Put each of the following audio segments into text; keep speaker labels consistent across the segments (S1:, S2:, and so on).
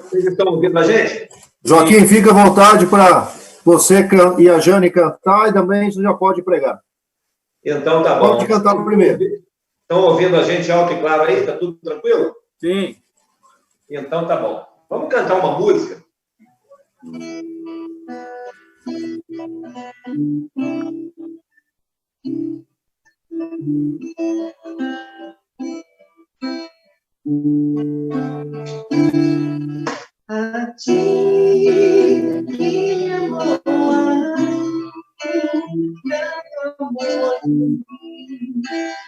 S1: Vocês estão ouvindo a gente?
S2: Joaquim, fica à vontade para você e a Jane cantar e também você já pode pregar.
S1: Então tá bom.
S2: Pode cantar primeiro.
S1: Estão ouvindo a gente alto e claro aí? Tá tudo tranquilo?
S2: Sim.
S1: Então tá bom. Vamos cantar uma música?
S3: A ti, minha amor, tanto amor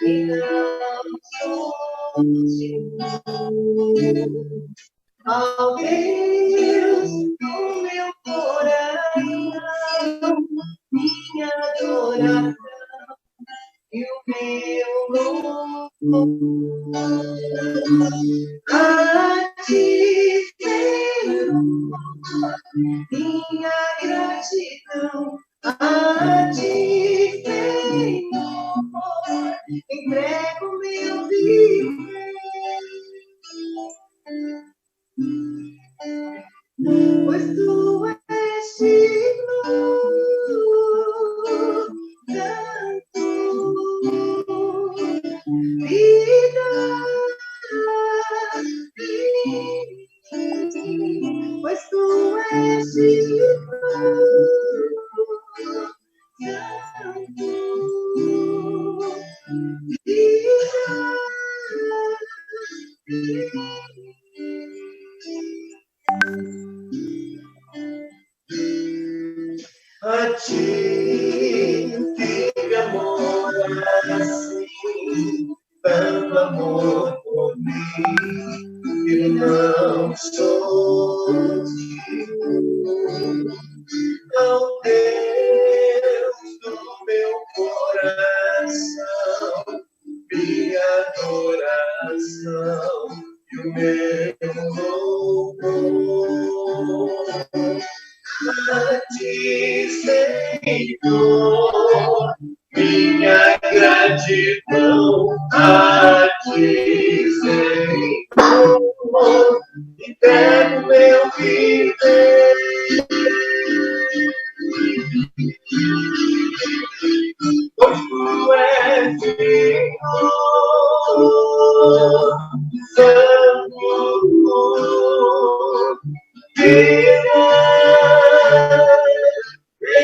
S3: e não sou ao Deus do meu coração, minha adoração e o meu louvor. A ti, Senhor, minha gratidão. A ti, Senhor, entrego meu viver. Pois tu és digno, santo, vida, pois tu és digno, santo, a ti, filho, amor, assim, tanto amor por mim, que não sou digno, ao Deus do meu coração, minha adoração e o meu louvor. A ti, Senhor, minha gratidão. A ti, Senhor, entrego meu viver. Pois tu és digno, santo, vida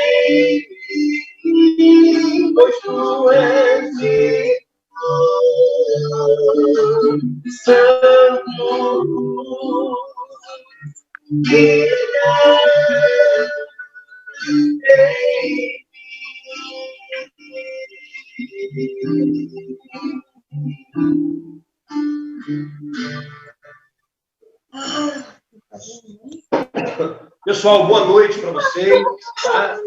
S3: em mim, pois tu és digno, santo, vida em mim.
S1: Pessoal, boa noite para vocês. Tá?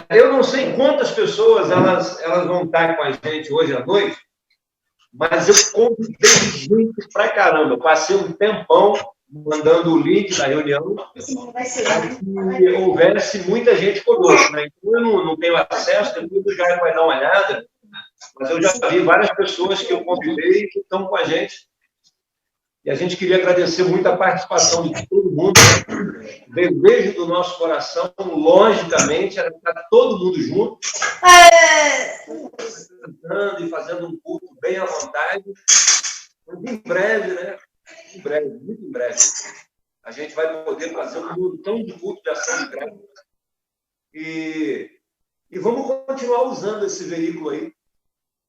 S1: Eu não sei quantas pessoas elas vão estar com a gente hoje à noite, mas eu convidei gente pra caramba. Eu passei um tempão mandando o link da reunião para que houvesse muita gente conosco, né? Então eu não tenho acesso, depois o Jair vai dar uma olhada, mas eu já vi várias pessoas que eu convidei que estão com a gente. E a gente queria agradecer muito a participação de todo mundo. O desejo do nosso coração, logicamente, era estar todo mundo junto, cantando e fazendo um culto bem à vontade. Mas em breve, né? Em breve, muito em breve, a gente vai poder fazer um montão de culto de ação de graça. E vamos continuar usando esse veículo aí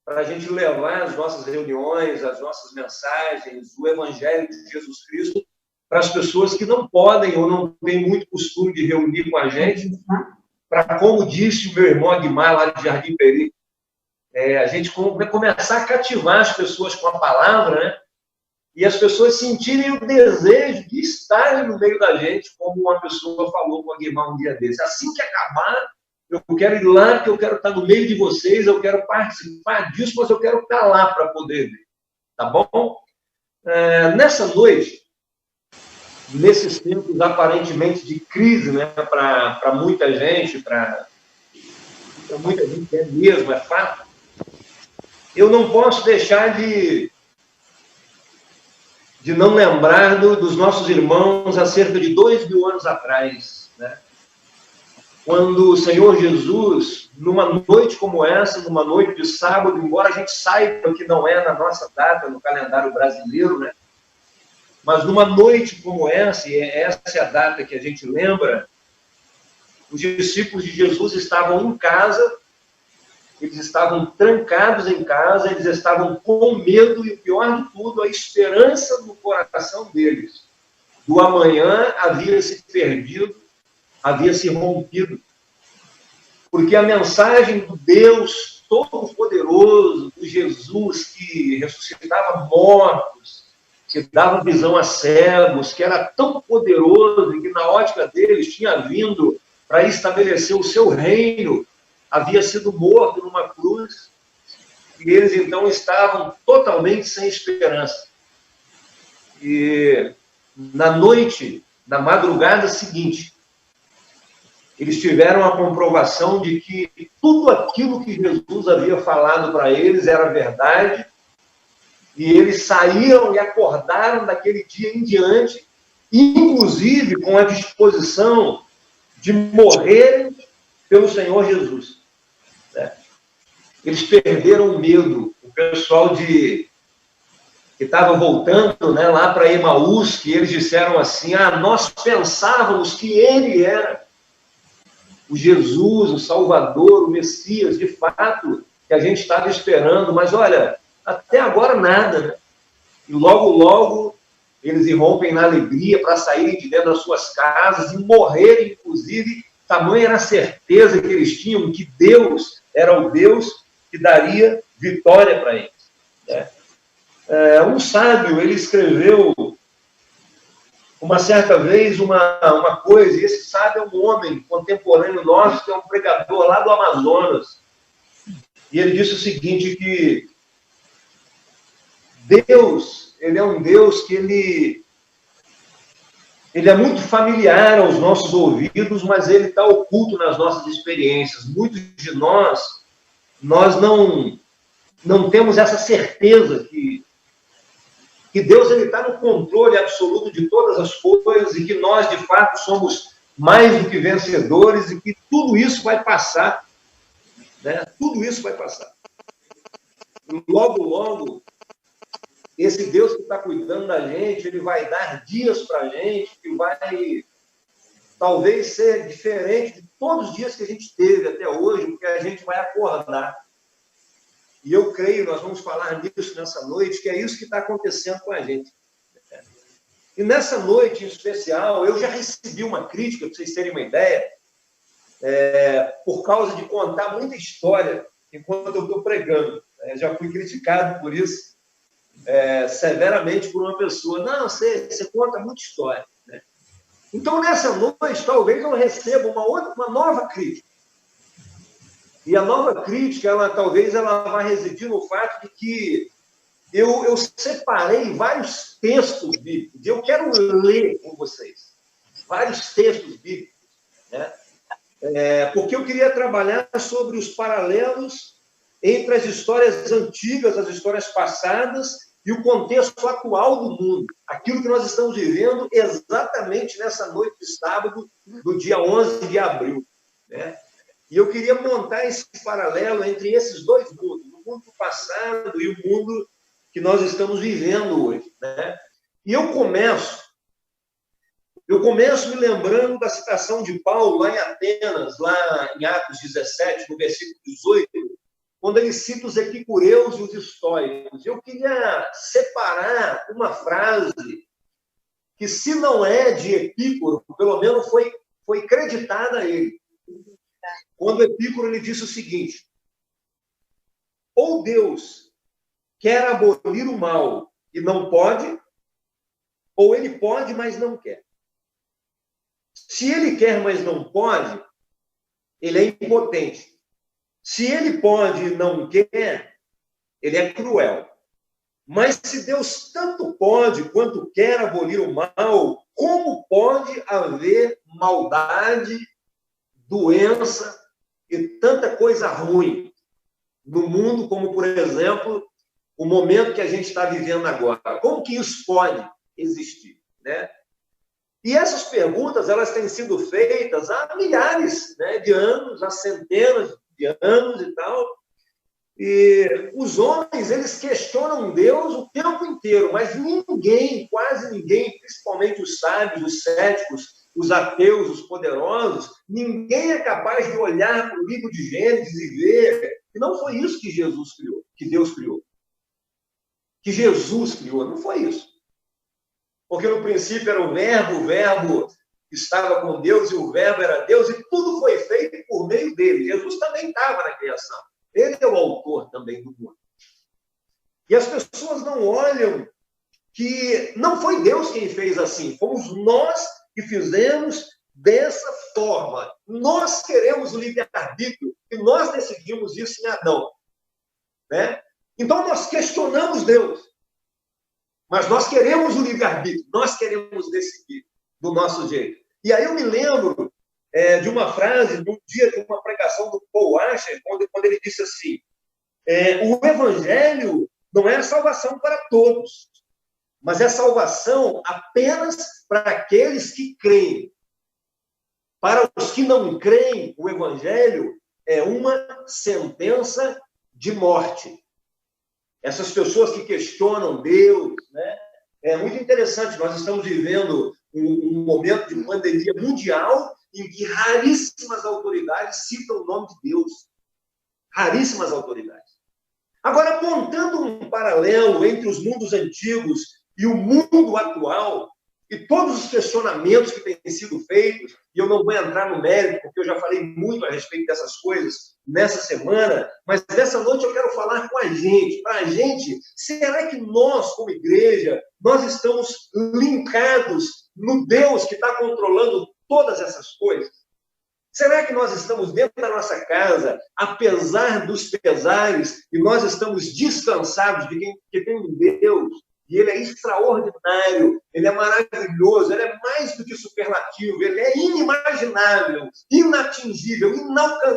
S1: para a gente levar as nossas reuniões, as nossas mensagens, o Evangelho de Jesus Cristo para as pessoas que não podem ou não têm muito costume de reunir com a gente, para, como disse o meu irmão Aguimar, lá de Jardim Peri, a gente vai começar a cativar as pessoas com a palavra, né? E as pessoas sentirem o desejo de estarem no meio da gente, como uma pessoa falou com o Aguimar um dia desse. Assim que acabar, eu quero ir lá, que eu quero estar no meio de vocês, eu quero participar disso, mas eu quero estar lá para poder ver. Tá bom? Nessa noite, nesses tempos aparentemente de crise, né, para muita gente, para muita gente é mesmo, é fato, eu não posso deixar de de não lembrar dos nossos irmãos há cerca de 2000 anos atrás, né? Quando o Senhor Jesus, numa noite como essa, numa noite de sábado, embora a gente saiba que não é na nossa data, no calendário brasileiro, né? Mas numa noite como essa, e essa é a data que a gente lembra, os discípulos de Jesus estavam em casa, eles estavam trancados em casa, eles estavam com medo, e o pior de tudo, a esperança no coração deles do amanhã havia se perdido, havia se rompido. Porque a mensagem do Deus Todo-Poderoso, do Jesus que ressuscitava mortos, que dava visão a cegos, que era tão poderoso e que na ótica deles tinha vindo para estabelecer o seu reino, havia sido morto numa cruz, e eles então estavam totalmente sem esperança. E na noite, na madrugada seguinte, eles tiveram a comprovação de que tudo aquilo que Jesus havia falado para eles era verdade, e eles saíram e acordaram daquele dia em diante, inclusive com a disposição de morrerem pelo Senhor Jesus. Né? Eles perderam o medo. O pessoal que estava voltando, né, lá para Emaús, que eles disseram assim, nós pensávamos que ele era o Jesus, o Salvador, o Messias, de fato, que a gente estava esperando, mas olha, até agora nada, né? E logo, logo, eles irrompem na alegria para saírem de dentro das suas casas e morrerem, inclusive, tamanha era a certeza que eles tinham que Deus era o Deus que daria vitória para eles. Né? Um sábio, ele escreveu uma certa vez uma coisa, e esse sábio é um homem contemporâneo nosso, que é um pregador lá do Amazonas, e ele disse o seguinte, que Deus, ele é um Deus que ele é muito familiar aos nossos ouvidos, mas ele está oculto nas nossas experiências. Muitos de nós não temos essa certeza que Deus está no controle absoluto de todas as coisas e que nós, de fato, somos mais do que vencedores e que tudo isso vai passar. Né? Tudo isso vai passar. Logo, logo, esse Deus que está cuidando da gente, ele vai dar dias para a gente, que vai talvez ser diferente de todos os dias que a gente teve até hoje, porque a gente vai acordar. E eu creio, nós vamos falar nisso nessa noite, que é isso que está acontecendo com a gente. E nessa noite em especial, eu já recebi uma crítica, para vocês terem uma ideia, por causa de contar muita história enquanto eu estou pregando. Já fui criticado por isso, severamente por uma pessoa. Não, você conta muita história. Né? Então, nessa noite, talvez eu receba uma nova crítica. E a nova crítica, talvez ela vá residir no fato de que eu separei vários textos bíblicos. E eu quero ler com vocês vários textos bíblicos. Né? Porque eu queria trabalhar sobre os paralelos entre as histórias antigas, as histórias passadas e o contexto atual do mundo. Aquilo que nós estamos vivendo exatamente nessa noite de sábado, do dia 11 de abril. Né? E eu queria montar esse paralelo entre esses dois mundos, o mundo passado e o mundo que nós estamos vivendo hoje. Né? E eu começo me lembrando da citação de Paulo lá em Atenas, lá em Atos 17, no versículo 18, quando ele cita os epicureus e os estoicos. Eu queria separar uma frase que, se não é de Epicuro, pelo menos foi creditada a ele. Quando Epicuro ele disse o seguinte: ou Deus quer abolir o mal e não pode, ou ele pode, mas não quer. Se ele quer, mas não pode, ele é impotente. Se ele pode e não quer, ele é cruel. Mas se Deus tanto pode quanto quer abolir o mal, como pode haver maldade, doença e tanta coisa ruim no mundo, como, por exemplo, o momento que a gente está vivendo agora? Como que isso pode? existir, né? E essas perguntas, elas têm sido feitas há milhares, né, de anos, há centenas de anos e tal. E os homens, eles questionam Deus o tempo inteiro, mas ninguém, quase ninguém, principalmente os sábios, os céticos, os ateus, os poderosos, ninguém é capaz de olhar para o livro de Gênesis e ver que não foi isso que Jesus criou, que Deus criou. Que Jesus criou, não foi isso. Porque no princípio era o verbo estava com Deus e o verbo era Deus e tudo foi feito por meio dele. Jesus também estava na criação. Ele é o autor também do mundo. E as pessoas não olham que não foi Deus quem fez assim, fomos nós que fizemos dessa forma. Nós queremos o livre-arbítrio e nós decidimos isso em Adão, né? Então nós questionamos Deus, mas nós queremos o livre-arbítrio, nós queremos decidir do nosso jeito. E aí eu me lembro de uma frase, de um dia de uma pregação do Paul Washer, quando ele disse assim, o evangelho não é salvação para todos, mas é salvação apenas para aqueles que creem. Para os que não creem, o evangelho é uma sentença de morte. Essas pessoas que questionam Deus, né? É muito interessante, nós estamos vivendo um momento de pandemia mundial em que raríssimas autoridades citam o nome de Deus. Raríssimas autoridades. Agora, montando um paralelo entre os mundos antigos e o mundo atual, e todos os questionamentos que têm sido feitos, e eu não vou entrar no mérito, porque eu já falei muito a respeito dessas coisas nessa semana, mas nessa noite eu quero falar com a gente, para a gente, será que nós, como igreja, nós estamos linkados no Deus que está controlando todas essas coisas? Será que nós estamos dentro da nossa casa, apesar dos pesares, e nós estamos descansados de que tem um Deus, e Ele é extraordinário, Ele é maravilhoso, Ele é mais do que superlativo, Ele é inimaginável, inatingível,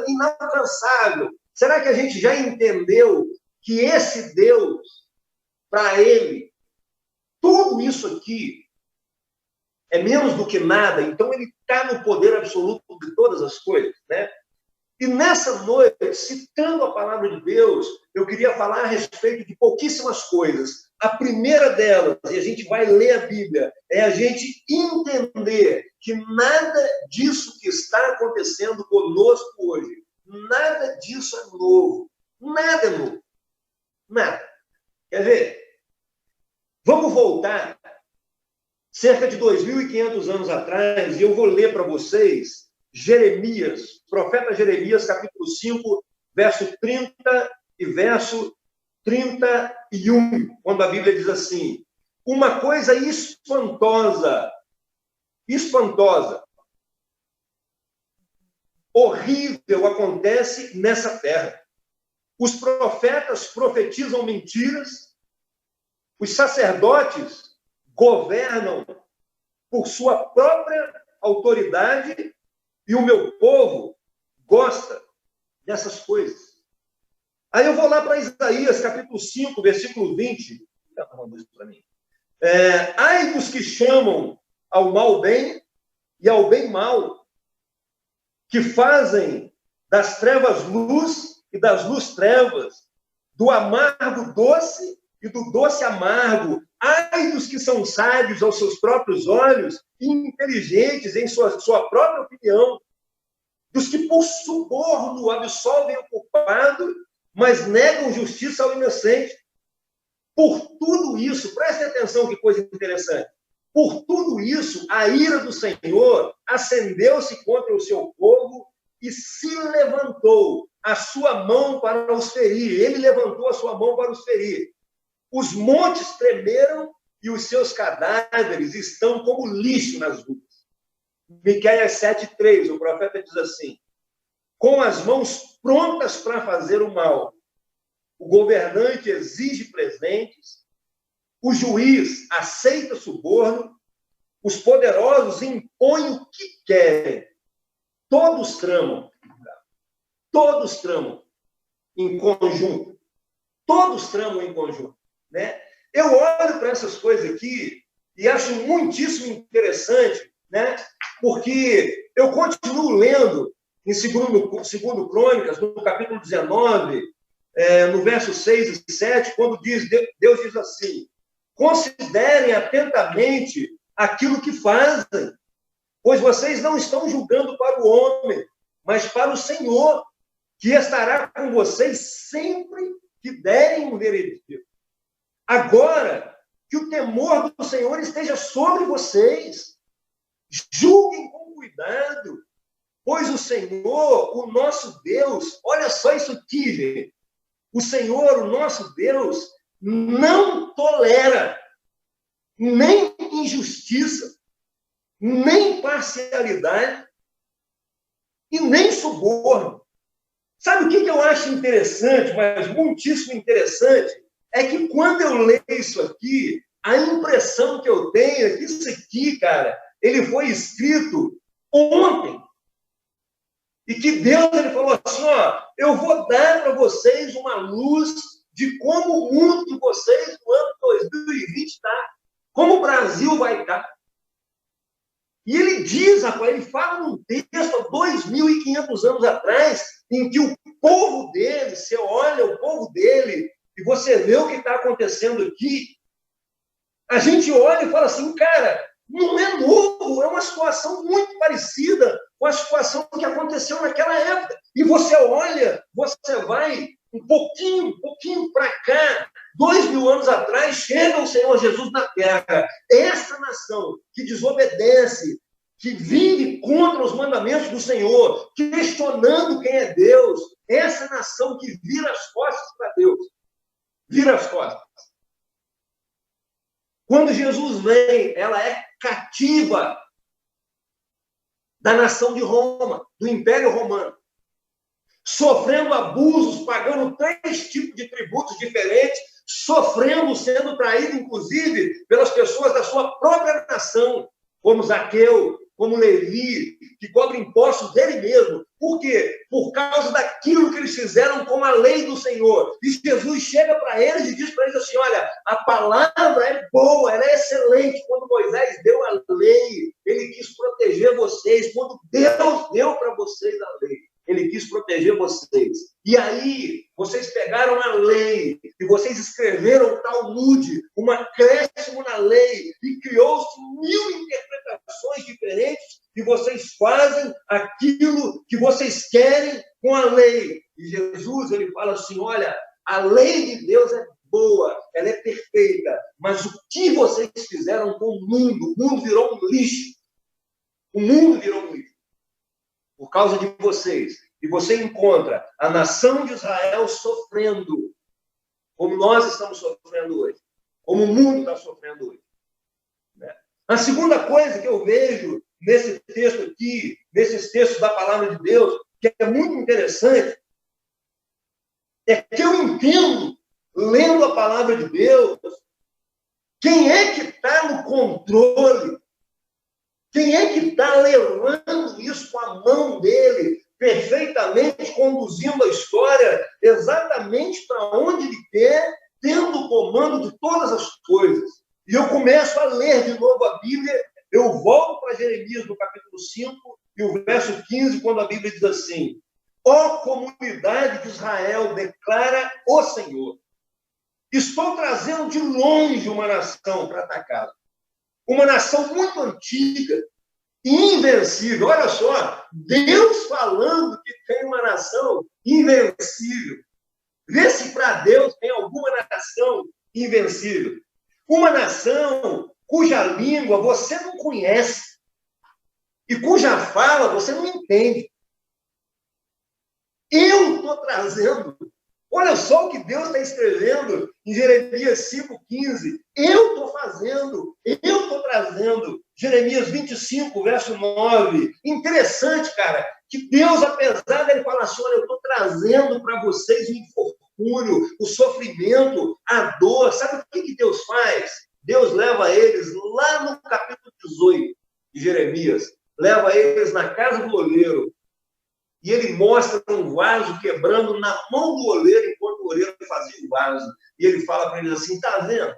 S1: inalcançável. Será que a gente já entendeu que esse Deus, para Ele, tudo isso aqui é menos do que nada, então Ele está no poder absoluto de todas as coisas, né? E nessa noite, citando a palavra de Deus, eu queria falar a respeito de pouquíssimas coisas. A primeira delas, e a gente vai ler a Bíblia, é a gente entender que nada disso que está acontecendo conosco hoje, nada disso é novo. Nada é novo. Nada. Quer ver? Vamos voltar cerca de 2.500 anos atrás, e eu vou ler para vocês Jeremias, profeta Jeremias, capítulo 5, verso 30 e verso 31, quando a Bíblia diz assim, uma coisa espantosa, horrível acontece nessa terra. Os profetas profetizam mentiras, os sacerdotes governam por sua própria autoridade e o meu povo gosta dessas coisas. Aí eu vou lá para Isaías, capítulo 5, versículo 20. Dá uma isso para mim. Ai dos que chamam ao mal bem e ao bem mal, que fazem das trevas luz e das luz trevas, do amargo doce e do doce amargo. Ai dos que são sábios aos seus próprios olhos e inteligentes em sua própria opinião, dos que por suborno absolvem o culpado, mas negam justiça ao inocente. Por tudo isso, preste atenção que coisa interessante, por tudo isso, a ira do Senhor acendeu-se contra o seu povo e se levantou a sua mão para os ferir. Ele levantou a sua mão para os ferir. Os montes tremeram e os seus cadáveres estão como lixo nas ruas. Miqueias 7:3, o profeta diz assim, com as mãos prontas para fazer o mal, o governante exige presentes, o juiz aceita suborno, os poderosos impõem o que querem. Todos tramam em conjunto. Todos tramam em conjunto, né? Eu olho para essas coisas aqui e acho muitíssimo interessante, né? Porque eu continuo lendo em segundo Crônicas, no capítulo 19, no verso 6 e 7, quando Deus diz assim: considerem atentamente aquilo que fazem, pois vocês não estão julgando para o homem, mas para o Senhor, que estará com vocês sempre que derem um veredito. Agora, que o temor do Senhor esteja sobre vocês. Julguem com cuidado, pois o Senhor, o nosso Deus, olha só isso aqui, gente. O Senhor, o nosso Deus, não tolera nem injustiça, nem parcialidade e nem suborno. Sabe o que eu acho interessante, mas muitíssimo interessante? É que quando eu leio isso aqui, a impressão que eu tenho é que isso aqui, cara, ele foi escrito ontem. E que Deus ele falou assim, ó, eu vou dar para vocês uma luz de como o mundo de vocês no ano 2020 está, como o Brasil vai estar. E ele diz, rapaz, ele fala num texto há 2.500 anos atrás, em que o povo dele, você olha o povo dele, e você vê o que está acontecendo aqui, a gente olha e fala assim, cara, não é novo, é uma situação muito parecida com a situação que aconteceu naquela época. E você olha, você vai um pouquinho para cá, 2.000 anos atrás, chega o Senhor Jesus na terra. Essa nação que desobedece, que vive contra os mandamentos do Senhor, questionando quem é Deus, essa nação que vira as costas para Deus, vira as costas. Quando Jesus vem, ela é cativa da nação de Roma, do Império Romano, sofrendo abusos, pagando 3 tipos de tributos diferentes, sofrendo, sendo traído, inclusive, pelas pessoas da sua própria nação, como Zaqueu, como Levi, que cobra impostos dele mesmo. Por quê? Por causa daquilo que eles fizeram com a lei do Senhor. E Jesus chega para eles e diz para eles assim, olha, a palavra é boa, ela é excelente. Quando Moisés deu a lei, ele quis proteger vocês. Quando Deus deu para vocês a lei, ele quis proteger vocês. E aí, vocês pegaram a lei e vocês escreveram o Talmud, um acréscimo na lei, e criou-se 1000 interpretações diferentes, e vocês fazem aquilo que vocês querem com a lei. E Jesus, ele fala assim, olha, a lei de Deus é boa, ela é perfeita, mas o que vocês fizeram com o mundo virou um lixo. O mundo virou um lixo. Por causa de vocês. E você encontra a nação de Israel sofrendo, como nós estamos sofrendo hoje, como o mundo está sofrendo hoje. Né? A segunda coisa que eu vejo nesse texto aqui, nesses textos da palavra de Deus, que é muito interessante, é que eu entendo, lendo a palavra de Deus, quem é que está no controle, quem é que está levando isso com a mão dele, perfeitamente conduzindo a história exatamente para onde ele quer, tendo o comando de todas as coisas. E eu começo a ler de novo a Bíblia, eu volto para Jeremias no capítulo 5 e o verso 15, quando a Bíblia diz assim, ó comunidade de Israel, declara o Senhor, estou trazendo de longe uma nação para atacá-la. Uma nação muito antiga, invencível. Olha só, Deus falando que tem uma nação invencível. Vê se para Deus tem alguma nação invencível. Uma nação cuja língua você não conhece e cuja fala você não entende. Eu estou trazendo. Olha só o que Deus está escrevendo em Jeremias 5,15. Eu estou fazendo, eu estou trazendo. Jeremias 25, verso 9. Interessante, cara, que Deus, apesar dele falar assim, olha, eu estou trazendo para vocês o infortúnio, o sofrimento, a dor. Sabe o que Deus faz? Deus leva eles lá no capítulo 18 de Jeremias. Leva eles na casa do oleiro. E ele mostra um vaso quebrando na mão do oleiro, enquanto o oleiro fazia o vaso. E ele fala para eles assim, está vendo?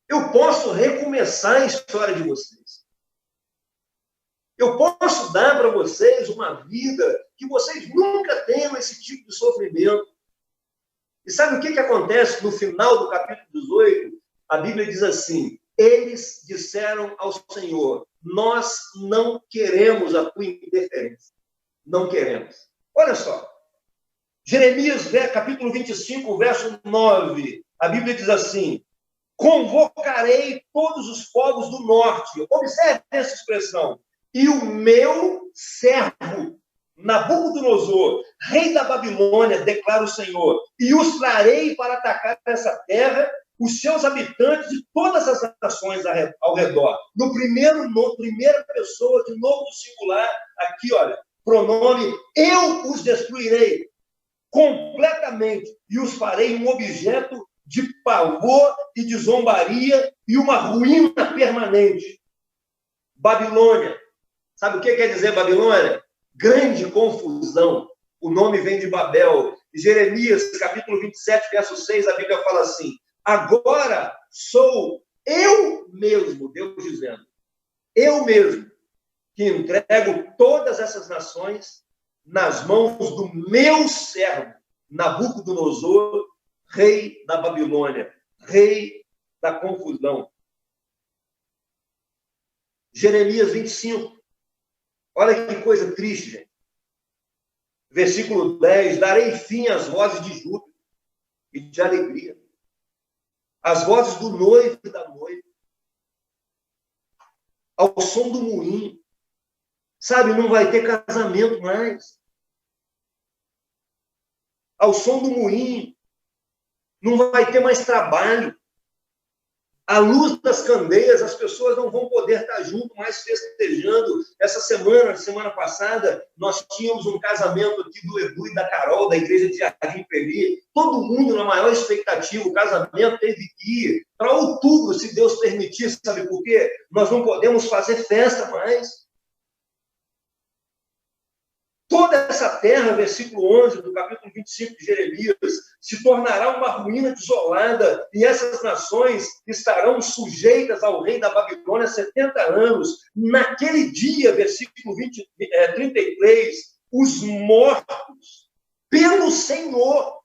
S1: Eu posso recomeçar a história de vocês. Eu posso dar para vocês uma vida que vocês nunca tenham esse tipo de sofrimento. E sabe o que acontece no final do capítulo 18? A Bíblia diz assim: eles disseram ao Senhor, nós não queremos a tua interferência. Não queremos. Olha só. Jeremias, capítulo 25, verso 9. A Bíblia diz assim: convocarei todos os povos do norte. Observe essa expressão. E o meu servo, Nabucodonosor, rei da Babilônia, declara o Senhor, e os trarei para atacar essa terra, os seus habitantes de todas as nações ao redor. Primeira pessoa, de novo no singular, aqui, olha, pronome, eu os destruirei completamente e os farei um objeto de pavor e de zombaria e uma ruína permanente. Babilônia. Sabe o que quer dizer Babilônia? Grande confusão. O nome vem de Babel. E Jeremias, capítulo 27, verso 6, a Bíblia fala assim: agora sou eu mesmo, Deus dizendo, eu mesmo, que entrego todas essas nações nas mãos do meu servo, Nabucodonosor, rei da Babilônia, rei da confusão. Jeremias 25. Olha que coisa triste, gente. Versículo 10. Darei fim às vozes de júbilo e de alegria. As vozes do noivo e da noiva. Ao som do moinho. Sabe, não vai ter casamento mais. Ao som do moinho. Não vai ter mais trabalho. À luz das candeias, as pessoas não vão poder estar junto mais festejando. Essa semana passada, nós tínhamos um casamento aqui do Edu e da Carol, da igreja de Jardim Peri. Todo mundo na maior expectativa. O casamento teve que ir para outubro, se Deus permitir. Sabe por quê? Nós não podemos fazer festa mais. Toda essa terra, versículo 11 do capítulo 25 de Jeremias, se tornará uma ruína desolada, e essas nações estarão sujeitas ao rei da Babilônia 70 anos. Naquele dia, versículo 33, os mortos pelo Senhor,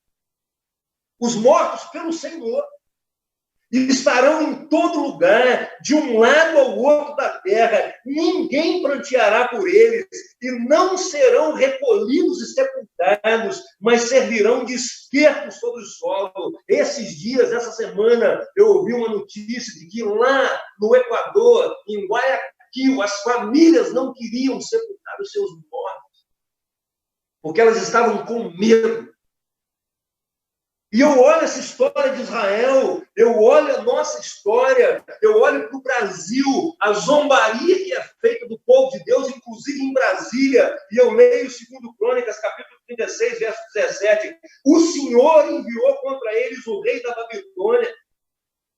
S1: estarão em todo lugar, de um lado ao outro da terra. Ninguém pranteará por eles, e não serão recolhidos e sepultados, mas servirão de esterco sobre o solo. Esses dias, essa semana, eu ouvi uma notícia de que lá no Equador, em Guayaquil, as famílias não queriam sepultar os seus mortos, porque elas estavam com medo. E eu olho essa história de Israel, eu olho a nossa história, eu olho para o Brasil, a zombaria que é feita do povo de Deus, inclusive em Brasília, e eu leio 2 Crônicas, capítulo 36, verso 17. O Senhor enviou contra eles o rei da Babilônia,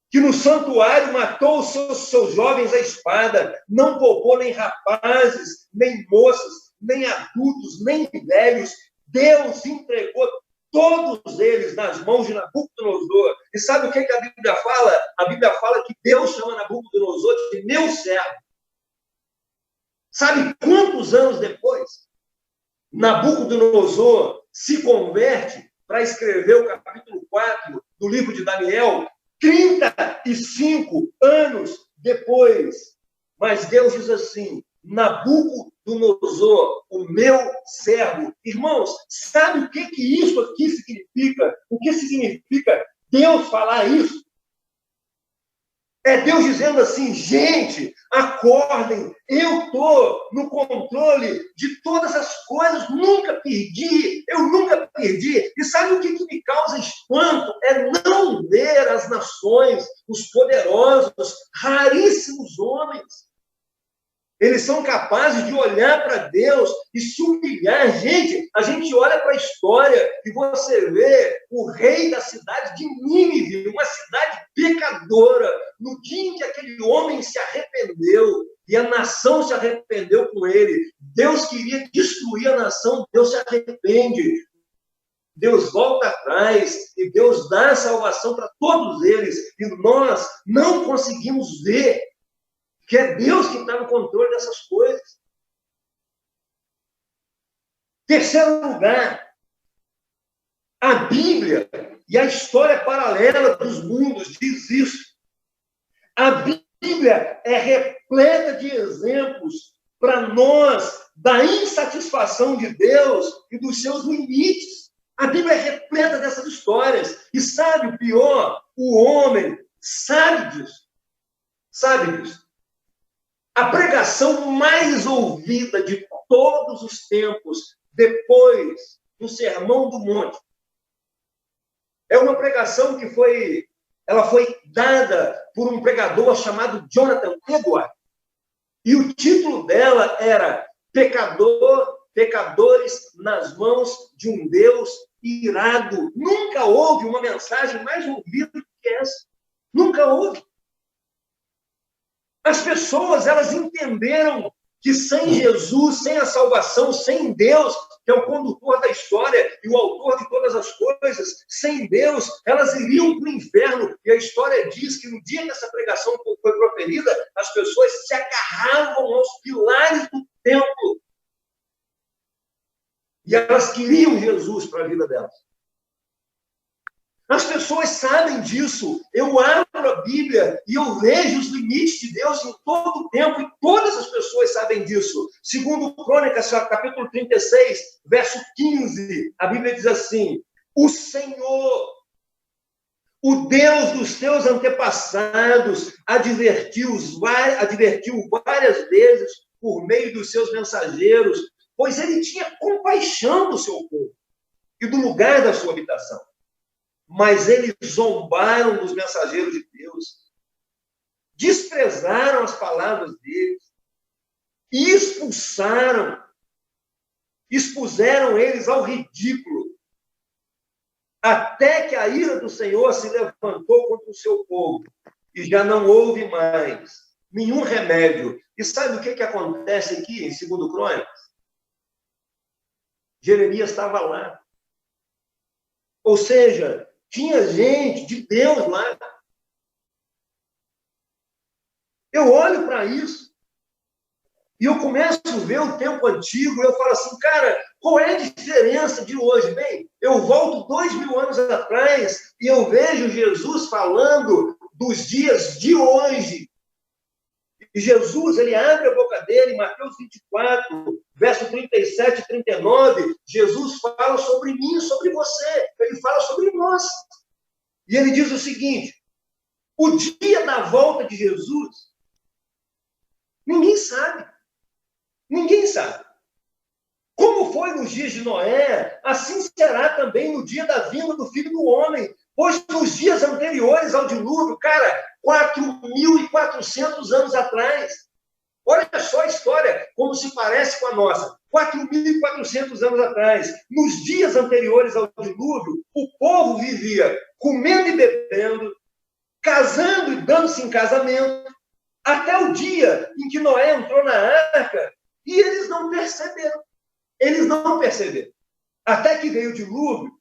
S1: que no santuário matou os seus jovens à espada, não poupou nem rapazes, nem moças, nem adultos, nem velhos. Deus entregou todos eles nas mãos de Nabucodonosor. E sabe o que a Bíblia fala? A Bíblia fala que Deus chama Nabucodonosor de meu servo. Sabe quantos anos depois Nabucodonosor se converte para escrever o capítulo 4 do livro de Daniel? 35 anos depois. Mas Deus diz assim: Nabucodonosor, o meu servo. Irmãos, sabe o que isso aqui significa? O que significa Deus falar isso? É Deus dizendo assim: gente, acordem, eu estou no controle de todas as coisas, eu nunca perdi. E sabe o que me causa espanto? É não ver as nações, os poderosos, raríssimos homens. Eles são capazes de olhar para Deus e se humilhar. Gente, a gente olha para a história e você vê o rei da cidade de Nínive, uma cidade pecadora, no dia em que aquele homem se arrependeu e a nação se arrependeu com ele. Deus queria destruir a nação, Deus se arrepende. Deus volta atrás e Deus dá salvação para todos eles. E nós não conseguimos ver que é Deus que está no controle dessas coisas. Terceiro lugar, a Bíblia e a história paralela dos mundos diz isso. A Bíblia é repleta de exemplos para nós da insatisfação de Deus e dos seus limites. A Bíblia é repleta dessas histórias. E sabe o pior? O homem sabe disso. Sabe disso. A pregação mais ouvida de todos os tempos, depois do Sermão do Monte, é uma pregação que foi dada por um pregador chamado Jonathan Edwards. E o título dela era Pecadores nas mãos de um Deus irado. Nunca houve uma mensagem mais ouvida do que essa. Nunca houve. As pessoas, elas entenderam que sem Jesus, sem a salvação, sem Deus, que é o condutor da história e o autor de todas as coisas, sem Deus, elas iriam para o inferno. E a história diz que no dia que essa pregação foi proferida, as pessoas se agarravam aos pilares do templo. E elas queriam Jesus para a vida delas. As pessoas sabem disso. Eu abro a Bíblia e eu vejo os limites de Deus em todo o tempo, e todas as pessoas sabem disso. Segundo Crônicas, capítulo 36, verso 15, a Bíblia diz assim: o Senhor, o Deus dos teus antepassados, advertiu várias vezes por meio dos seus mensageiros, pois ele tinha compaixão do seu povo e do lugar da sua habitação. Mas eles zombaram dos mensageiros de Deus, desprezaram as palavras deles e expuseram eles ao ridículo, até que a ira do Senhor se levantou contra o seu povo e já não houve mais nenhum remédio. E sabe o que acontece aqui em 2 Crônicas? Jeremias estava lá. Ou seja, tinha gente de Deus lá. Eu olho para isso e eu começo a ver o tempo antigo e eu falo assim, cara, qual é a diferença de hoje? Bem, eu volto 2000 anos atrás e eu vejo Jesus falando dos dias de hoje. E Jesus, ele abre a boca dele em Mateus 24, verso 37 e 39, Jesus fala sobre mim, sobre você, ele fala sobre nós. E ele diz o seguinte: o dia da volta de Jesus, ninguém sabe. Ninguém sabe. Como foi nos dias de Noé, assim será também no dia da vinda do Filho do Homem. Pois nos dias anteriores ao dilúvio, cara, 4.400 anos atrás. Olha só a história, como se parece com a nossa. 4.400 anos atrás, nos dias anteriores ao dilúvio, o povo vivia comendo e bebendo, casando e dando-se em casamento, até o dia em que Noé entrou na arca, e eles não perceberam. Eles não perceberam. Até que veio o dilúvio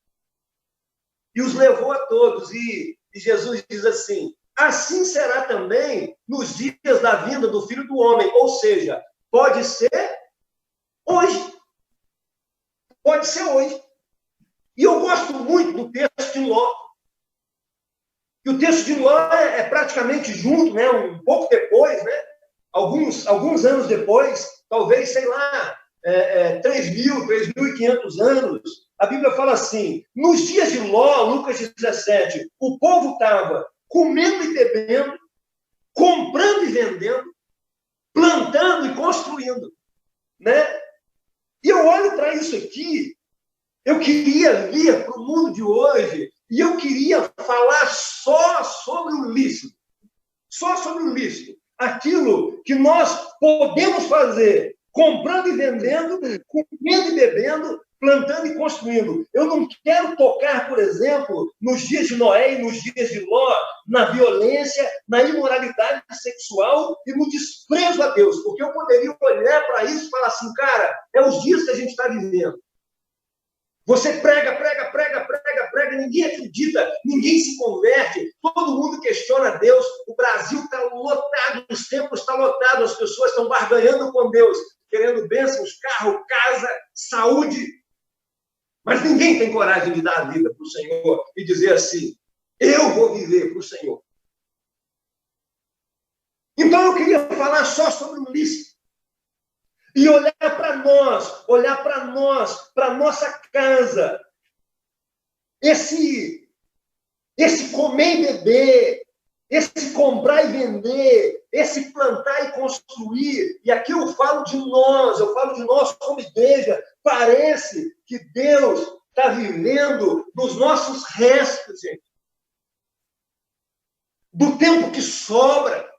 S1: e os levou a todos. E Jesus diz assim: assim será também nos dias da vinda do Filho do Homem. Ou seja, pode ser hoje. Pode ser hoje. E eu gosto muito do texto de Ló. E o texto de Ló é praticamente junto, né? Um pouco depois, né? Alguns anos depois, talvez, sei lá, 3.500 anos, a Bíblia fala assim: nos dias de Ló, Lucas 17, o povo estava comendo e bebendo, comprando e vendendo, plantando e construindo, né? E eu olho para isso aqui, eu queria vir para o mundo de hoje e eu queria falar só sobre o lícito. Só sobre o lícito. Aquilo que nós podemos fazer, comprando e vendendo, comendo e bebendo, plantando e construindo. Eu não quero tocar, por exemplo, nos dias de Noé e nos dias de Ló, na violência, na imoralidade sexual e no desprezo a Deus, porque eu poderia olhar para isso e falar assim, cara, é os dias que a gente está vivendo. Você prega, ninguém acredita, ninguém se converte, todo mundo questiona Deus, o Brasil está lotado, os templos estão lotados, as pessoas estão barganhando com Deus, querendo bênçãos, carro, casa, saúde, mas ninguém tem coragem de dar a vida para o Senhor e dizer assim, eu vou viver para o Senhor. Então eu queria falar só sobre o Ulisses. E olhar para nós, para nossa casa. Esse comer e beber, esse comprar e vender, esse plantar e construir. E aqui eu falo de nós como igreja. Parece que Deus está vivendo nos nossos restos, gente. Do tempo que sobra.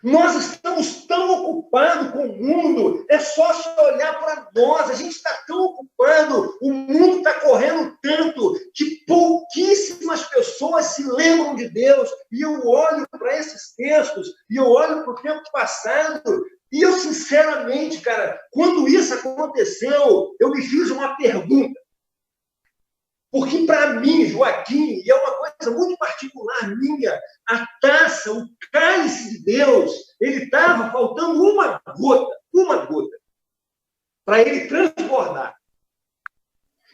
S1: Nós estamos tão ocupados com o mundo, é só se olhar para nós, a gente está tão ocupado, o mundo está correndo tanto, que pouquíssimas pessoas se lembram de Deus, e eu olho para esses textos, e eu olho para o tempo passado, e eu, sinceramente, cara, quando isso aconteceu, eu me fiz uma pergunta. Porque, para mim, Joaquim, e é uma coisa muito particular minha, a taça, o cálice de Deus, ele estava faltando uma gota, para ele transbordar.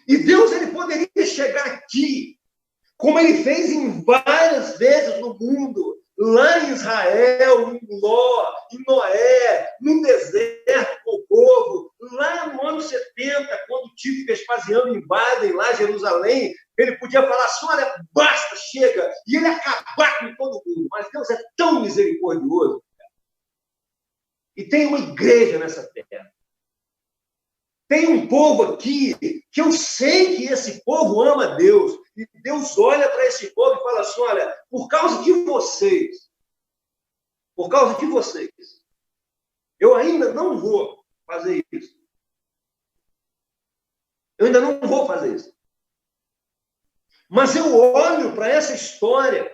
S1: E Deus, ele poderia chegar aqui, como ele fez em várias vezes no mundo, lá em Israel, em Ló, em Noé, no deserto com o povo, lá no ano 70, quando Tito e Vespasiano invadem lá Jerusalém, ele podia falar assim, olha, basta, chega, e ele acabar com todo mundo. Mas Deus é tão misericordioso. E tem uma igreja nessa terra. Tem um povo aqui que eu sei que esse povo ama Deus. E Deus olha para esse povo e fala assim, olha, por causa de vocês, eu ainda não vou fazer isso. Mas eu olho para essa história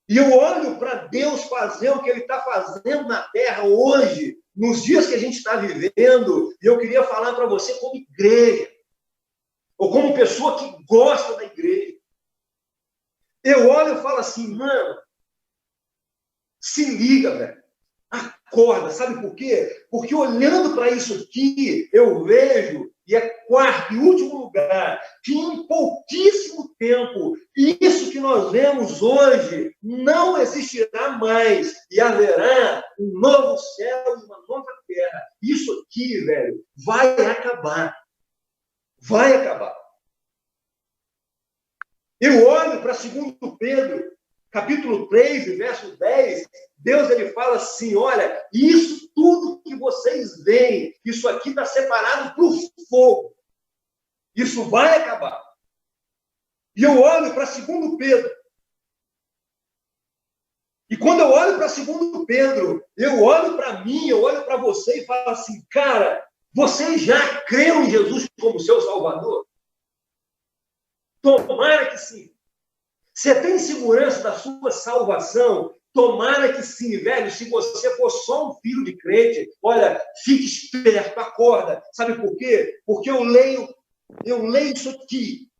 S1: e eu olho para Deus fazer o que Ele está fazendo na terra hoje, nos dias que a gente está vivendo, e eu queria falar para você como igreja, ou como pessoa que gosta da igreja. Eu olho e falo assim, mano, se liga, velho. Acorda, sabe por quê? Porque olhando para isso aqui, eu vejo, e é quarto e último lugar, que em pouquíssimo tempo, isso que nós vemos hoje não existirá mais, e haverá um novo céu e uma nova terra. Isso aqui, velho, vai acabar. Vai acabar. Eu olho para 2 Pedro, capítulo 3, verso 10, Deus ele fala assim, olha, isso tudo que vocês veem, isso aqui está separado para o fogo. Isso vai acabar. E eu olho para 2 Pedro. E quando eu olho para 2 Pedro, eu olho para mim, eu olho para você e falo assim, cara, vocês já creram em Jesus como seu Salvador? Tomara que sim. Você tem segurança da sua salvação? Tomara que sim, velho. Se você for só um filho de crente, olha, fique esperto, acorda. Sabe por quê? Porque eu leio isso aqui.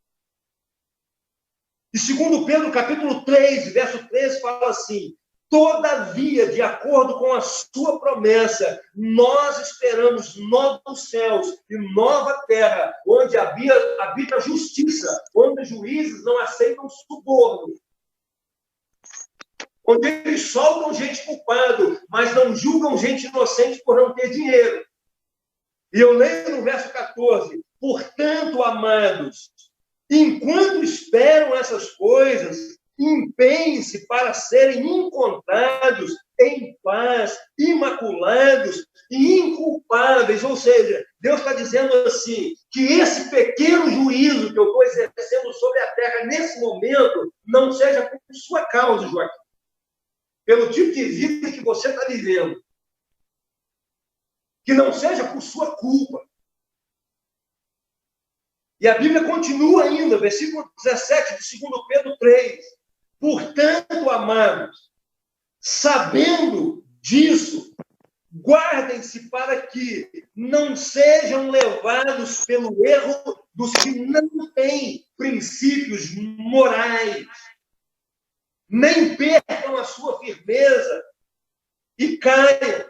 S1: E 2 Pedro, capítulo 3, verso 13, fala assim, todavia, de acordo com a sua promessa, nós esperamos novos céus e nova terra, onde habita a justiça, onde os juízes não aceitam suborno, onde eles soltam gente culpada, mas não julgam gente inocente por não ter dinheiro. E eu leio no verso 14, portanto, amados, enquanto esperam essas coisas, empenhem-se para serem encontrados em paz, imaculados e inculpáveis. Ou seja, Deus está dizendo assim, que esse pequeno juízo que eu estou exercendo sobre a terra nesse momento não seja por sua causa, Joaquim. Pelo tipo de vida que você está vivendo. Que não seja por sua culpa. E a Bíblia continua ainda, versículo 17 de 2 Pedro 3. Portanto, amados, sabendo disso, Guardem-se para que não sejam levados pelo erro dos que não têm princípios morais, nem percam a sua firmeza e caiam.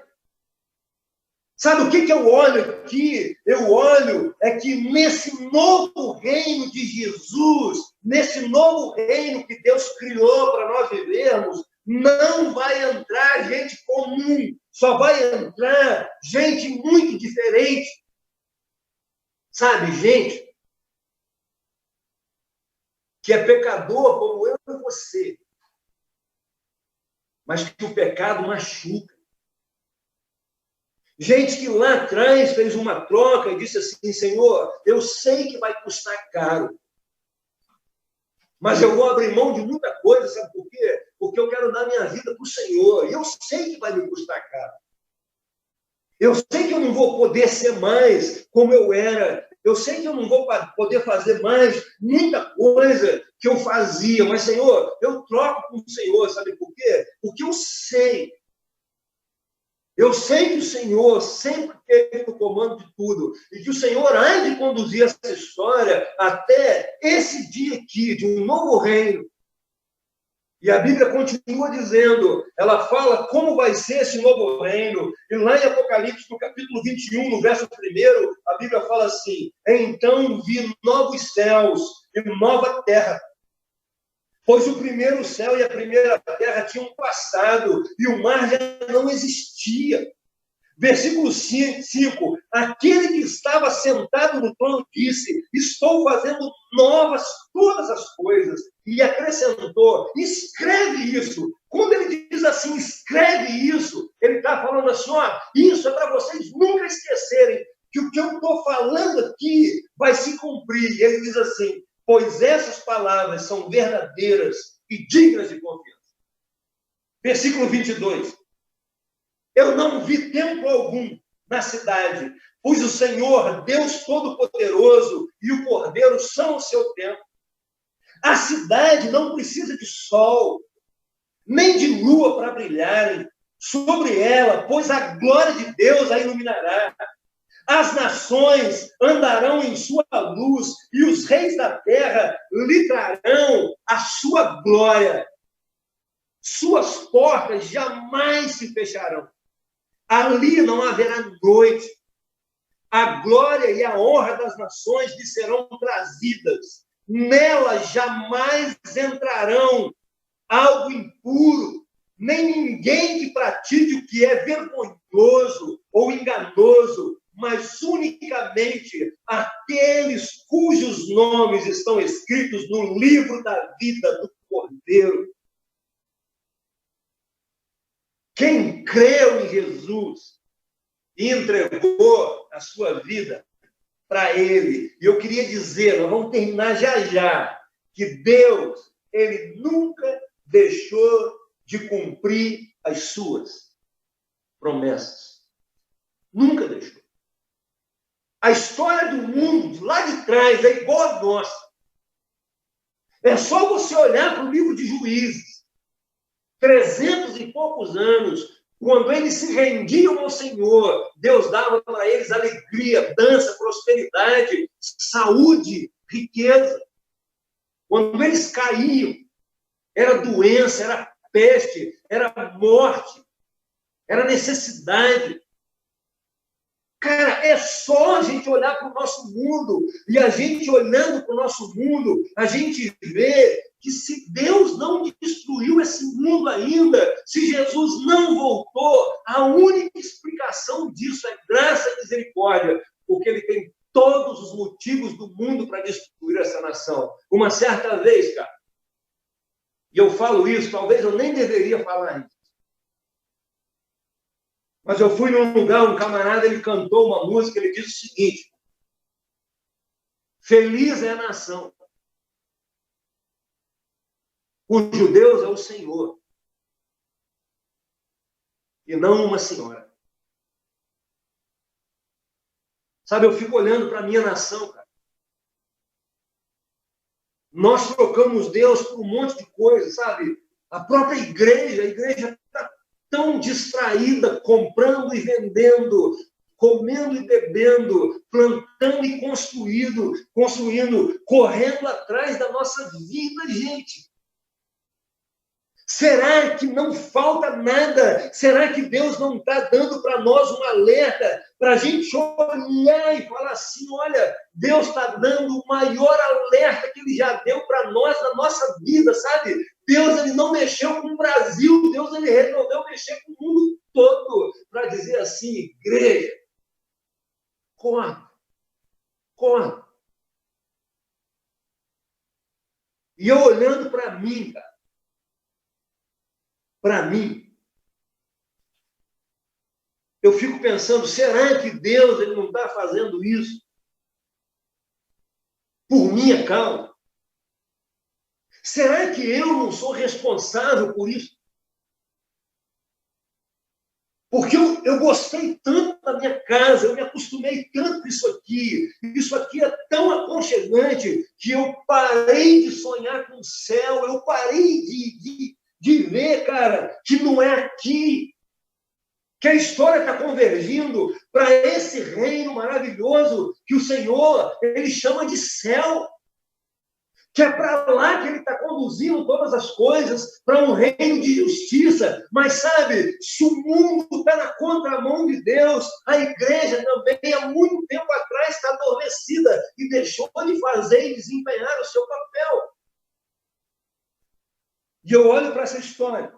S1: Sabe o que eu olho aqui? Eu olho que nesse novo reino de Jesus, nesse novo reino que Deus criou para nós vivermos, não vai entrar gente comum, só vai entrar gente muito diferente. Sabe, gente que é pecador como eu e você, mas que o pecado machuca. Gente que lá atrás fez uma troca e disse assim: Senhor, eu sei que vai custar caro, mas eu vou abrir mão de muita coisa, sabe por quê? Porque eu quero dar minha vida para o Senhor, e eu sei que vai me custar caro. Eu sei que eu não vou poder ser mais como eu era, eu sei que eu não vou poder fazer mais muita coisa que eu fazia, mas, Senhor, eu troco com o Senhor, sabe por quê? Porque eu sei que o Senhor sempre teve o comando de tudo e que o Senhor há de conduzir essa história até esse dia aqui, de um novo reino. E a Bíblia continua dizendo, ela fala como vai ser esse novo reino. E lá em Apocalipse, no capítulo 21, no verso 1, a Bíblia fala assim: então vi novos céus e nova terra. Pois o primeiro céu e a primeira terra tinham passado e o mar já não existia. Versículo 5, aquele que estava sentado no trono disse: estou fazendo novas todas as coisas. E acrescentou: escreve isso. Quando ele diz assim, escreve isso, ele está falando assim, ó, isso é para vocês nunca esquecerem que o que eu estou falando aqui vai se cumprir. E ele diz assim: pois essas palavras são verdadeiras e dignas de confiança. Versículo 22. Eu não vi templo algum na cidade, pois o Senhor, Deus Todo-Poderoso, e o Cordeiro são o seu templo. A cidade não precisa de sol, nem de lua para brilharem sobre ela, pois a glória de Deus a iluminará. As nações andarão em sua luz, e os reis da terra lhe trarão a sua glória. Suas portas jamais se fecharão. Ali não haverá noite. A glória e a honra das nações lhe serão trazidas. Nela jamais entrarão algo impuro, nem ninguém que pratique o que é vergonhoso ou enganoso, mas unicamente aqueles cujos nomes estão escritos no livro da vida do Cordeiro. Quem creu em Jesus e entregou a sua vida para Ele. E eu queria dizer, nós vamos terminar já, que Deus, Ele nunca deixou de cumprir as suas promessas. Nunca deixou. A história do mundo, de lá de trás, é igual a nossa. É só você olhar para o livro de Juízes. 300 e poucos anos, quando eles se rendiam ao Senhor, Deus dava para eles alegria, dança, prosperidade, saúde, riqueza. Quando eles caíam, era doença, era peste, era morte, era necessidade. Cara, é só a gente olhar para o nosso mundo, e a gente olhando para o nosso mundo, a gente vê que se Deus não destruiu esse mundo ainda, se Jesus não voltou, a única explicação disso é graça e misericórdia, porque Ele tem todos os motivos do mundo para destruir essa nação. Uma certa vez, cara, e eu falo isso, talvez eu nem deveria falar isso, mas eu fui num lugar, um camarada, ele cantou uma música, ele disse o seguinte: feliz é a nação cujo Deus é o Senhor, e não uma senhora. Sabe, eu fico olhando para a minha nação, cara. Nós trocamos Deus por um monte de coisa, sabe? A própria igreja está tão distraída, comprando e vendendo, comendo e bebendo, plantando e construindo, correndo atrás da nossa vida, gente. Será que não falta nada? Será que Deus não está dando para nós um alerta para a gente olhar e falar assim, olha, Deus está dando o maior alerta que Ele já deu para nós na nossa vida, sabe? Deus, Ele não mexeu com o Brasil, Deus, Ele resolveu mexer com o mundo todo para dizer assim, igreja, corre. E eu olhando para mim, cara, para mim, eu fico pensando, será que Deus ele não está fazendo isso por minha causa? Será que eu não sou responsável por isso? Porque eu gostei tanto da minha casa, eu me acostumei tanto com isso aqui é tão aconchegante, que eu parei de sonhar com o céu, eu parei de ver, cara, que não é aqui, que a história está convergindo para esse reino maravilhoso que o Senhor, Ele chama de céu, que é para lá que Ele está conduzindo todas as coisas, para um reino de justiça. Mas sabe, se o mundo está na contramão de Deus, a igreja também há muito tempo atrás está adormecida e deixou de fazer e desempenhar o seu papel. E eu olho para essa história.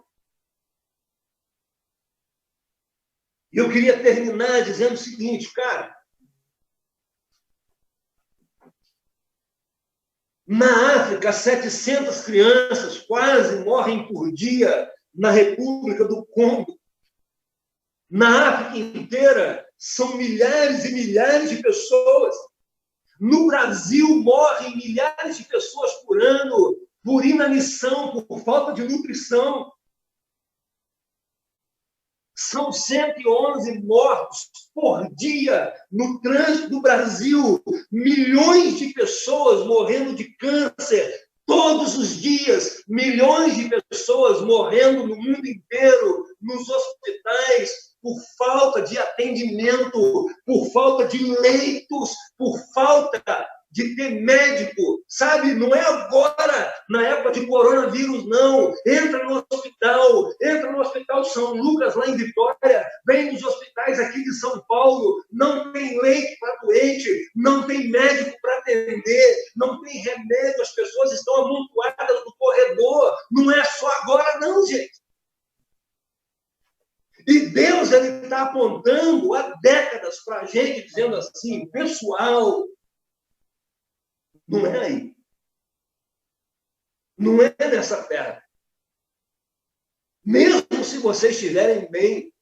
S1: E eu queria terminar dizendo o seguinte, cara. Na África, 700 crianças quase morrem por dia na República do Congo. Na África inteira, são milhares e milhares de pessoas. No Brasil, morrem milhares de pessoas por ano por inanição, por falta de nutrição. São 111 mortos por dia no trânsito do Brasil. Milhões de pessoas morrendo de câncer todos os dias. Milhões de pessoas morrendo no mundo inteiro, nos hospitais, por falta de atendimento, por falta de leitos, por falta de ter médico, sabe? Não é agora, na época de coronavírus, não. Entra no hospital São Lucas, lá em Vitória, vem nos hospitais aqui de São Paulo, não tem leite para doente, não tem médico para atender, não tem remédio, as pessoas estão amontoadas no corredor. Não é só agora, não, gente. E Deus está apontando há décadas para a gente, dizendo assim, pessoal, não é aí. Não é nessa terra. Mesmo se vocês estiverem bem,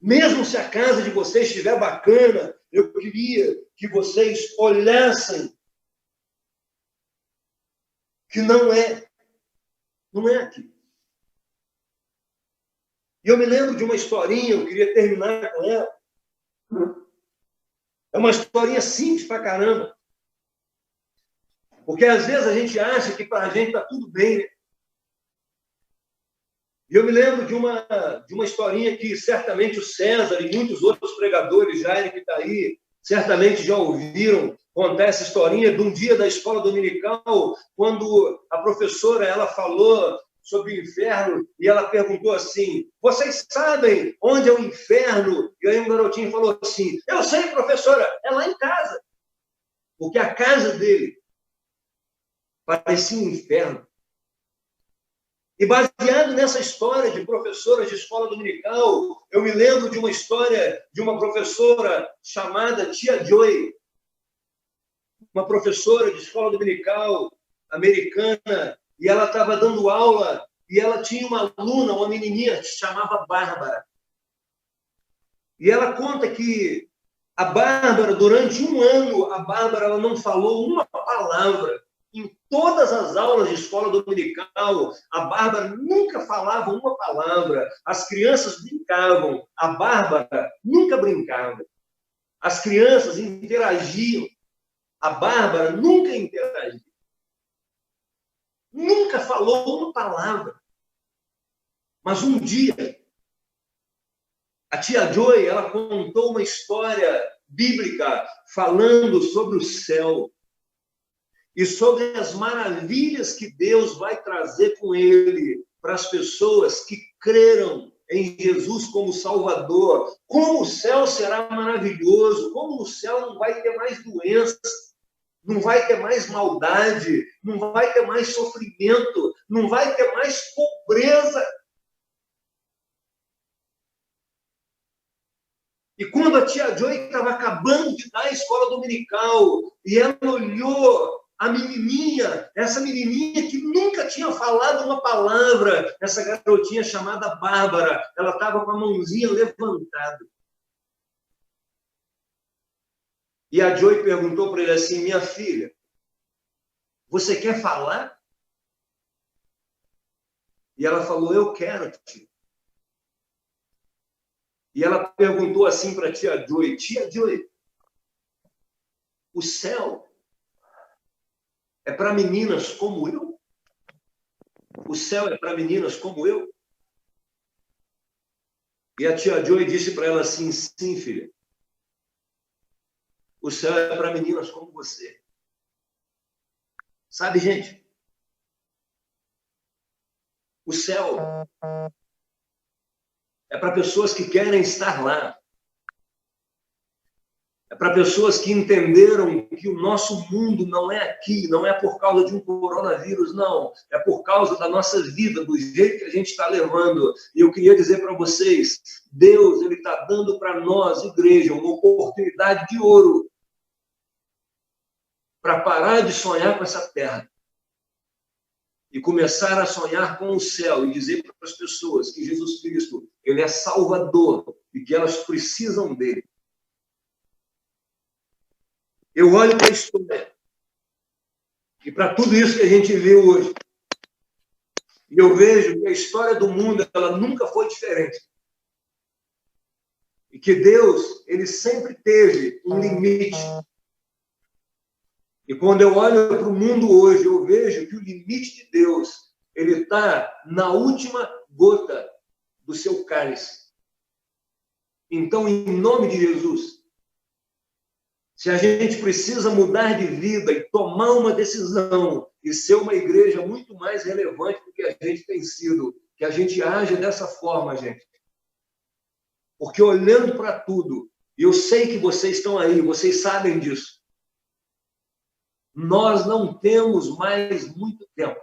S1: mesmo se a casa de vocês estiver bacana, eu queria que vocês olhassem que não é aqui. E eu me lembro de uma historinha, eu queria terminar com ela. É uma historinha simples pra caramba. Porque às vezes a gente acha que para a gente está tudo bem, né? E eu me lembro de uma historinha que certamente o César e muitos outros pregadores, Jair, que está aí, certamente já ouviram contar essa historinha de um dia da escola dominical, quando a professora ela falou sobre o inferno e ela perguntou assim, vocês sabem onde é o inferno? E aí um garotinho falou assim, eu sei, professora, é lá em casa. Porque a casa dele parecia um inferno. E baseado nessa história de professoras de escola dominical, eu me lembro de uma história de uma professora chamada Tia Joy, uma professora de escola dominical americana, e ela estava dando aula, e ela tinha uma aluna, uma menininha, que se chamava Bárbara. E ela conta que a Bárbara, durante um ano, a Bárbara ela não falou uma palavra. Em todas as aulas de escola dominical, a Bárbara nunca falava uma palavra. As crianças brincavam. A Bárbara nunca brincava. As crianças interagiam. A Bárbara nunca interagiu. Nunca falou uma palavra. Mas um dia, a tia Joy, ela contou uma história bíblica falando sobre o céu e sobre as maravilhas que Deus vai trazer com ele para as pessoas que creram em Jesus como Salvador. Como o céu será maravilhoso, como no céu não vai ter mais doenças, não vai ter mais maldade, não vai ter mais sofrimento, não vai ter mais pobreza. E quando a tia Joy estava acabando de dar a escola dominical, e ela olhou a menininha, essa menininha que nunca tinha falado uma palavra, essa garotinha chamada Bárbara, ela estava com a mãozinha levantada. E a Joy perguntou para ele assim: minha filha, você quer falar? E ela falou: eu quero, tia. E ela perguntou assim para a tia Joy: tia Joy, o céu é para meninas como eu? O céu é para meninas como eu? E a tia Joy disse para ela assim: sim, filha. O céu é para meninas como você. Sabe, gente? O céu é para pessoas que querem estar lá. É para pessoas que entenderam que o nosso mundo não é aqui, não é por causa de um coronavírus, não. É por causa da nossa vida, do jeito que a gente está levando. E eu queria dizer para vocês, Deus, Ele está dando para nós, igreja, uma oportunidade de ouro para parar de sonhar com essa terra e começar a sonhar com o céu e dizer para as pessoas que Jesus Cristo, Ele é Salvador e que elas precisam dele. Eu olho para a história e para tudo isso que a gente vê hoje, e eu vejo que a história do mundo, ela nunca foi diferente. E que Deus, Ele sempre teve um limite. E quando eu olho para o mundo hoje, eu vejo que o limite de Deus, ele está na última gota do seu cálice. Então, em nome de Jesus, se a gente precisa mudar de vida e tomar uma decisão e ser uma igreja muito mais relevante do que a gente tem sido, que a gente age dessa forma, gente. Porque olhando para tudo, e eu sei que vocês estão aí, vocês sabem disso, nós não temos mais muito tempo.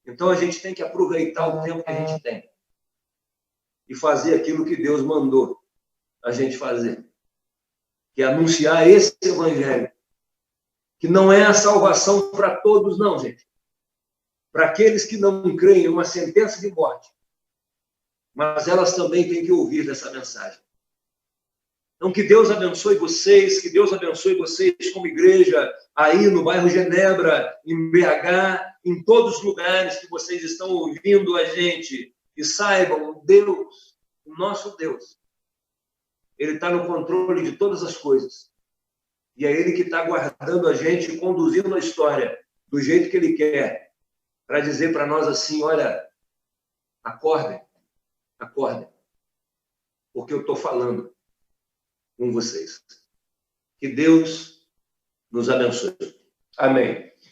S1: Então, a gente tem que aproveitar o tempo que a gente tem e fazer aquilo que Deus mandou a gente fazer, que é anunciar esse evangelho, que não é a salvação para todos, não, gente. Para aqueles que não creem, é uma sentença de morte. Mas elas também têm que ouvir dessa mensagem. Então, que Deus abençoe vocês, que Deus abençoe vocês como igreja, aí no bairro Genebra, em BH, em todos os lugares que vocês estão ouvindo a gente. E saibam, Deus, o nosso Deus, Ele está no controle de todas as coisas. E é Ele que está guardando a gente e conduzindo a história do jeito que Ele quer, para dizer para nós assim: olha, acordem, acordem, porque eu estou falando com vocês. Que Deus nos abençoe. Amém.